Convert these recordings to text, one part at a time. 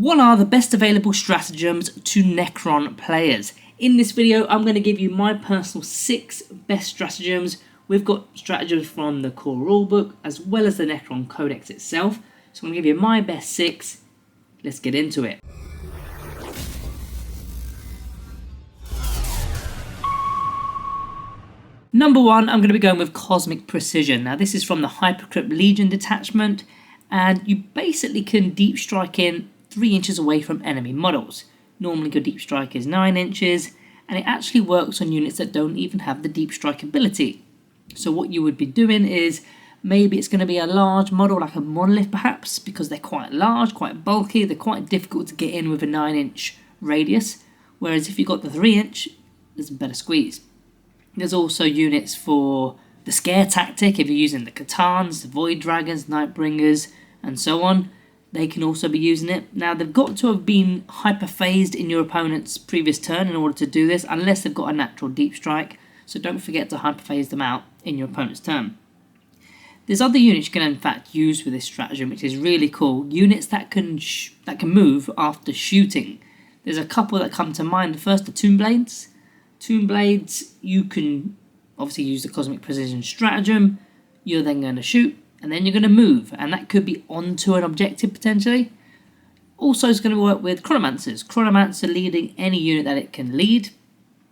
What are the best available stratagems to Necron players? In this video, I'm going to give you my personal 6 best stratagems. We've got stratagems from the core rulebook as well as the Necron codex itself. So I'm going to give you my best 6. Let's get into it. Number 1, I'm going to be going with Cosmic Precision. Now this is from the Hypercrypt Legion detachment, and you basically can deep strike in 3 inches away from enemy models. Normally your deep strike is 9 inches, and it actually works on units that don't even have the deep strike ability. So what you would be doing is, maybe it's going to be a large model like a monolith perhaps, because they're quite large, quite bulky, they're quite difficult to get in with a 9-inch radius, whereas if you've got the 3-inch, there's a better squeeze. There's also units for the scare tactic if you're using the Catans, the Void Dragons, Nightbringers, and so on. They can also be using it. Now they've got to have been hyper-phased in your opponent's previous turn in order to do this, unless they've got a natural deep strike. So don't forget to hyper-phase them out in your opponent's turn. There's other units you can in fact use with this stratagem, which is really cool. Units that can move after shooting. There's a couple that come to mind. The first are Tomb Blades. Tomb Blades, you can obviously use the Cosmic Precision stratagem. You're then going to shoot, and then you're going to move, and that could be onto an objective potentially. Also, it's going to work with Chronomancers. Chronomancer leading any unit that it can lead.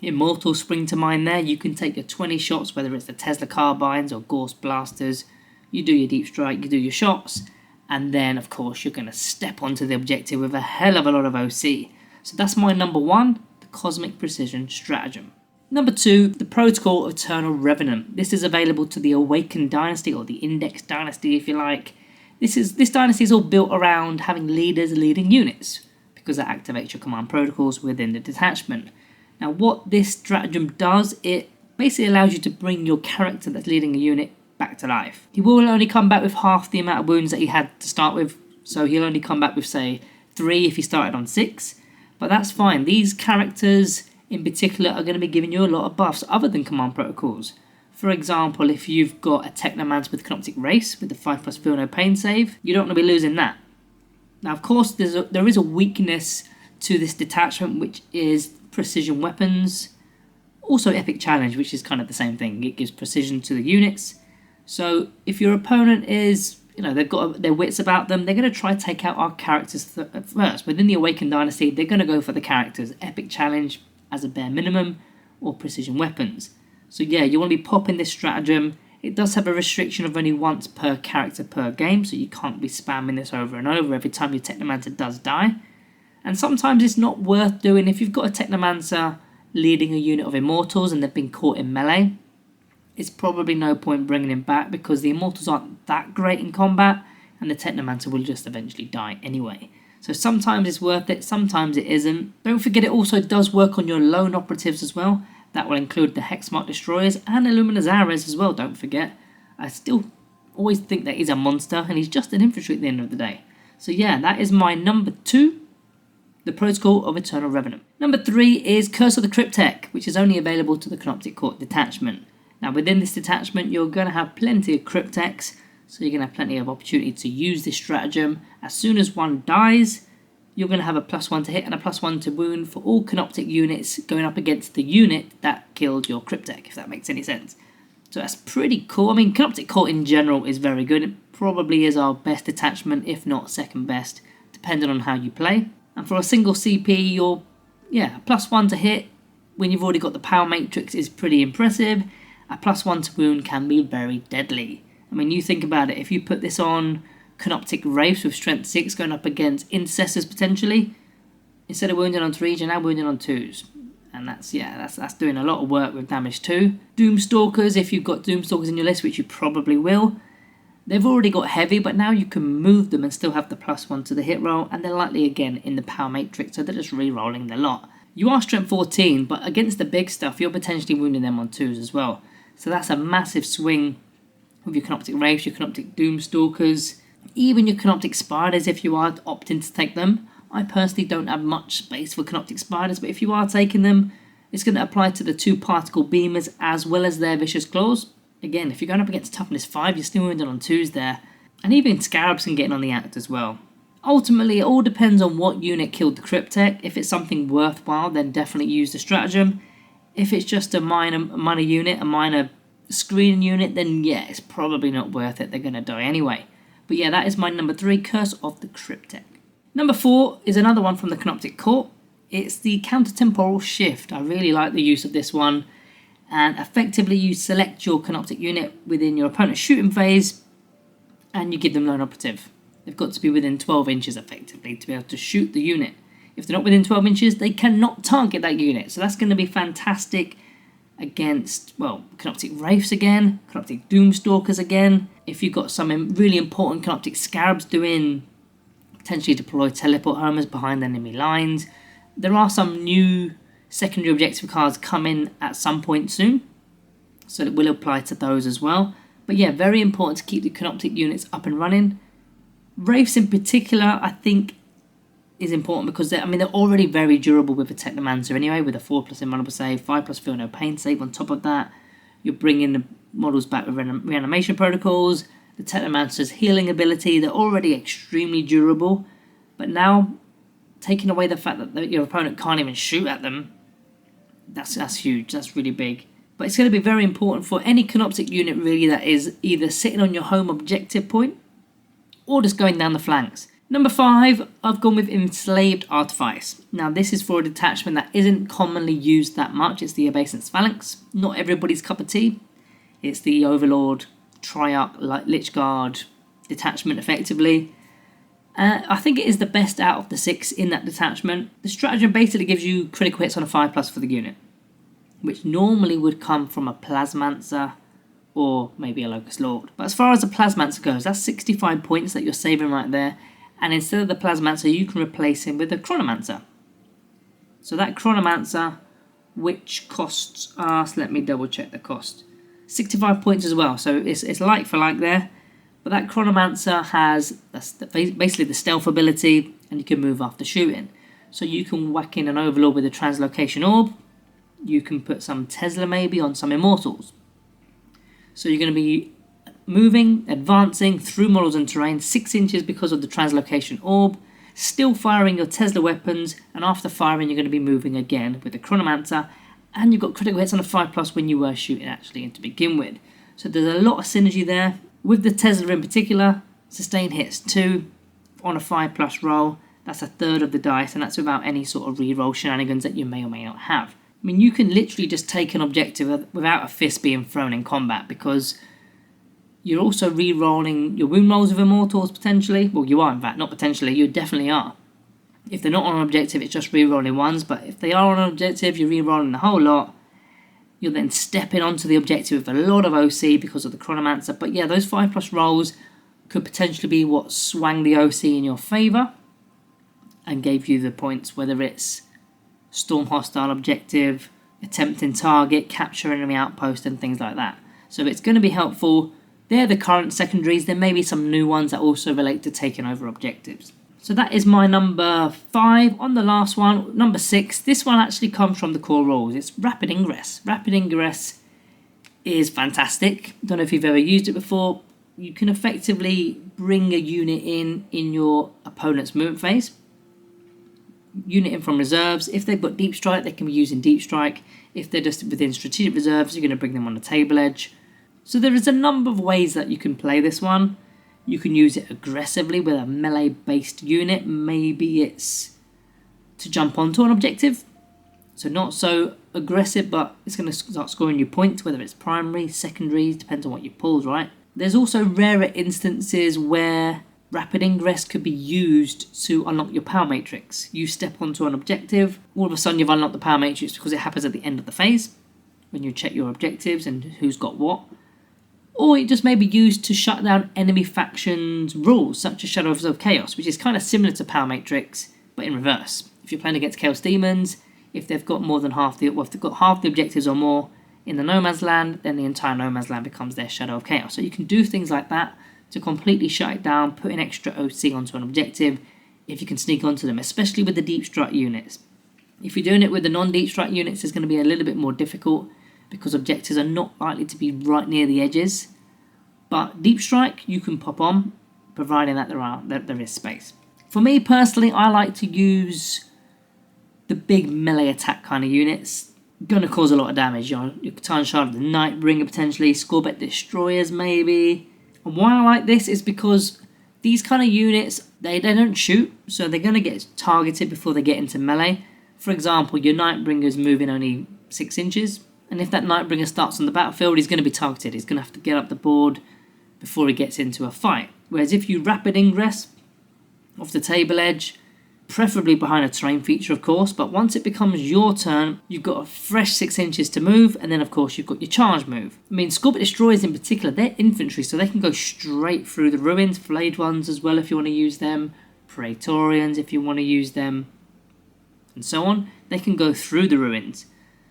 Immortals spring to mind there. You can take your 20 shots, whether it's the Tesla Carbines or Gauss Blasters. You do your deep strike, you do your shots, and then of course you're going to step onto the objective with a hell of a lot of OC. So that's my number 1, the Cosmic Precision stratagem. Number 2, the Protocol of Eternal Revenant. This is available to the Awakened Dynasty, or the Index Dynasty if you like. This dynasty is all built around having leaders leading units, because that activates your command protocols within the detachment. Now what this stratagem does, it basically allows you to bring your character that's leading a unit back to life. He will only come back with half the amount of wounds that he had to start with, so he'll only come back with say 3 if he started on 6, but that's fine. These characters in particular are going to be giving you a lot of buffs other than command protocols. For example, if you've got a Technomancer with Cryptek race with the 5+ feel no pain save, you don't want to be losing that. Now of course there is a weakness to this detachment, which is precision weapons. Also epic challenge, which is kind of the same thing. It gives precision to the units. So if your opponent is, they've got their wits about them, they're going to try to take out our characters first. Within the Awakened Dynasty, they're going to go for the characters. Epic challenge as a bare minimum, or precision weapons. So yeah, you want to be popping this stratagem. It does have a restriction of only once per character per game, so you can't be spamming this over and over every time your Technomancer does die. And sometimes it's not worth doing. If you've got a Technomancer leading a unit of Immortals and they've been caught in melee, it's probably no point bringing him back, because the Immortals aren't that great in combat and the Technomancer will just eventually die anyway. So sometimes it's worth it, sometimes it isn't. Don't forget it also does work on your lone operatives as well. That will include the Hexmark Destroyers and Illuminazares as well, don't forget. I still always think that he's a monster and he's just an infantry at the end of the day. So yeah, that is my number 2. The Protocol of Eternal Revenant. Number 3 is Curse of the Cryptek, which is only available to the Canoptic Court detachment. Now within this detachment you're going to have plenty of Crypteks, so you're going to have plenty of opportunity to use this stratagem. As soon as one dies, you're going to have a +1 to hit and a +1 to wound for all Canoptic units going up against the unit that killed your Cryptek, if that makes any sense. So that's pretty cool. I mean, Canoptic Court in general is very good. It probably is our best detachment, if not second best, depending on how you play. And for a single CP, you're, a +1 to hit when you've already got the power matrix is pretty impressive. A +1 to wound can be very deadly. I mean, you think about it, if you put this on Canoptic Wraiths with strength 6 going up against Intercessors potentially, instead of wounding on 3s, you're now wounding on 2s. And that's doing a lot of work with damage too. Doomstalkers, if you've got Doomstalkers in your list, which you probably will, they've already got heavy, but now you can move them and still have the +1 to the hit roll, and they're likely again in the power matrix, so they're just re-rolling the lot. You are strength 14, but against the big stuff, you're potentially wounding them on 2s as well. So that's a massive swing with your Canoptic Wraiths, your Canoptic Doomstalkers, even your Canoptic Spiders if you are opting to take them. I personally don't have much space for Canoptic Spiders, but if you are taking them, it's going to apply to the 2 Particle Beamers as well as their Vicious Claws. Again, if you're going up against Toughness 5, you're still wounded on 2s there. And even Scarabs can get in on the act as well. Ultimately, it all depends on what unit killed the Cryptek. If it's something worthwhile, then definitely use the stratagem. If it's just a minor unit, a minor screen unit, then yeah, it's probably not worth it. They're going to die anyway. But yeah, that is my number 3, Curse of the Cryptek. Number 4 is another one from the Canoptic Court. It's the Countertemportal Shift. I really like the use of this one. And effectively, you select your Canoptic unit within your opponent's shooting phase, and you give them lone operative. They've got to be within 12 inches effectively to be able to shoot the unit. If they're not within 12 inches, they cannot target that unit. So that's going to be fantastic against, well, Canoptic Wraiths again, Canoptic Doomstalkers again. If you've got some really important Canoptic Scarabs doing, potentially deploy teleport homers behind enemy lines. There are some new secondary objective cards coming at some point soon, so it will apply to those as well. But yeah, very important to keep the Canoptic units up and running. Wraiths in particular, I think, is important because they're already very durable with a Technomancer anyway, with a 4+ invulnerable save, 5+ feel no pain save. On top of that, you're bringing the models back with reanimation protocols, the Technomancer's healing ability. They're already extremely durable, but now taking away the fact that your opponent can't even shoot at them, that's huge. That's really big. But it's going to be very important for any Canoptic unit really that is either sitting on your home objective point or just going down the flanks. Number 5, I've gone with Enslaved Artifice. Now this is for a detachment that isn't commonly used that much. It's the Obeisance Phalanx. Not everybody's cup of tea. It's the Overlord, Triarch, Lichguard detachment effectively. I think it is the best out of the 6 in that detachment. The stratagem basically gives you critical hits on a 5+ for the unit, which normally would come from a Plasmancer or maybe a Locust Lord. But as far as the Plasmancer goes, that's 65 points that you're saving right there. And instead of the Plasmancer, you can replace him with a Chronomancer. So that Chronomancer, which costs us, let me double check the cost, 65 points as well. So it's like for like there. But that Chronomancer has basically the stealth ability, and you can move after shooting. So you can whack in an Overlord with a Translocation Orb. You can put some Tesla maybe on some Immortals. So you're going to be moving, advancing through models and terrain 6 inches because of the Translocation Orb, still firing your Tesla weapons, and after firing you're going to be moving again with the Chronomancer, and you've got critical hits on a 5+ when you were shooting actually to begin with. So there's a lot of synergy there. With the Tesla in particular, sustain hits 2 on a 5+ roll. That's a third of the dice, and that's without any sort of reroll shenanigans that you may or may not have. I mean, you can literally just take an objective without a fist being thrown in combat, because you're also re-rolling your wound rolls with Immortals potentially. Well, you are in fact, not potentially, you definitely are. If they're not on an objective, it's just re-rolling ones, but if they are on an objective, you're re-rolling the whole lot. You're then stepping onto the objective with a lot of OC because of the Chronomancer. But yeah, those 5+ rolls could potentially be what swang the OC in your favour and gave you the points, whether it's storm hostile objective, attempting target, capture enemy outpost, and things like that. So it's going to be helpful. They're the current secondaries. There may be some new ones that also relate to taking over objectives. So that is my number 5. On the last one, number 6, this one actually comes from the core rules. It's Rapid Ingress. Rapid Ingress is fantastic. Don't know if you've ever used it before. You can effectively bring a unit in your opponent's movement phase. Unit in from reserves. If they've got Deep Strike, they can be used in Deep Strike. If they're just within strategic reserves, you're going to bring them on the table edge. So there is a number of ways that you can play this one. You can use it aggressively with a melee-based unit. Maybe it's to jump onto an objective. So not so aggressive, but it's going to start scoring you points, whether it's primary, secondary, depends on what you pulled, right? There's also rarer instances where Rapid Ingress could be used to unlock your power matrix. You step onto an objective, all of a sudden you've unlocked the power matrix because it happens at the end of the phase, when you check your objectives and who's got what. Or it just may be used to shut down enemy factions' rules, such as Shadows of Chaos, which is kind of similar to Power Matrix, but in reverse. If you're playing against Chaos Demons, if they've got more than half the, well, if they've got half the objectives or more in the No Man's Land, then the entire No Man's Land becomes their Shadow of Chaos. So you can do things like that to completely shut it down, put an extra OC onto an objective, if you can sneak onto them, especially with the Deep Strike units. If you're doing it with the non-Deep Strike units, it's going to be a little bit more difficult, because objectives are not likely to be right near the edges. But Deep Strike you can pop on, providing that there is space. For me personally, I like to use the big melee attack kind of units. Gonna cause a lot of damage. Your Catan Shard, the Nightbringer potentially, Scorbet Destroyers maybe. And why I like this is because these kind of units, they don't shoot, so they're gonna get targeted before they get into melee. For example, your Nightbringer's moving only 6 inches, and if that Nightbringer starts on the battlefield, he's gonna be targeted. He's gonna have to get up the board before he gets into a fight. Whereas if you rapid ingress off the table edge, preferably behind a terrain feature of course, but once it becomes your turn, you've got a fresh 6 inches to move, and then of course you've got your charge move. I mean, Scorbet Destroyers in particular, they're infantry, so they can go straight through the ruins, flayed ones as well if you want to use them, Praetorians if you want to use them, and so on. They can go through the ruins.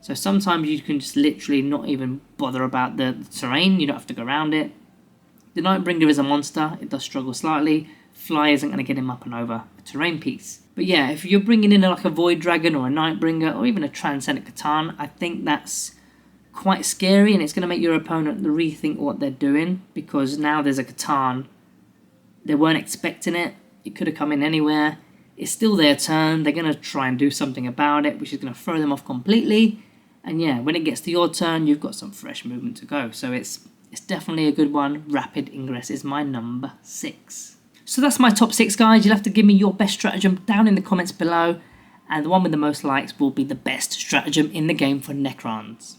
So sometimes you can just literally not even bother about the terrain, you don't have to go around it. The Nightbringer is a monster, it does struggle slightly. Fly isn't going to get him up and over a terrain piece. But yeah, if you're bringing in like a Void Dragon or a Nightbringer or even a Transcendent Catan, I think that's quite scary, and it's going to make your opponent rethink what they're doing, because now there's a Catan. They weren't expecting it. It could have come in anywhere. It's still their turn. They're going to try and do something about it, which is going to throw them off completely. And yeah, when it gets to your turn, you've got some fresh movement to go. So it's definitely a good one. Rapid Ingress is my number 6. So that's my top 6, guys. You'll have to give me your best stratagem down in the comments below, and the one with the most likes will be the best stratagem in the game for Necrons.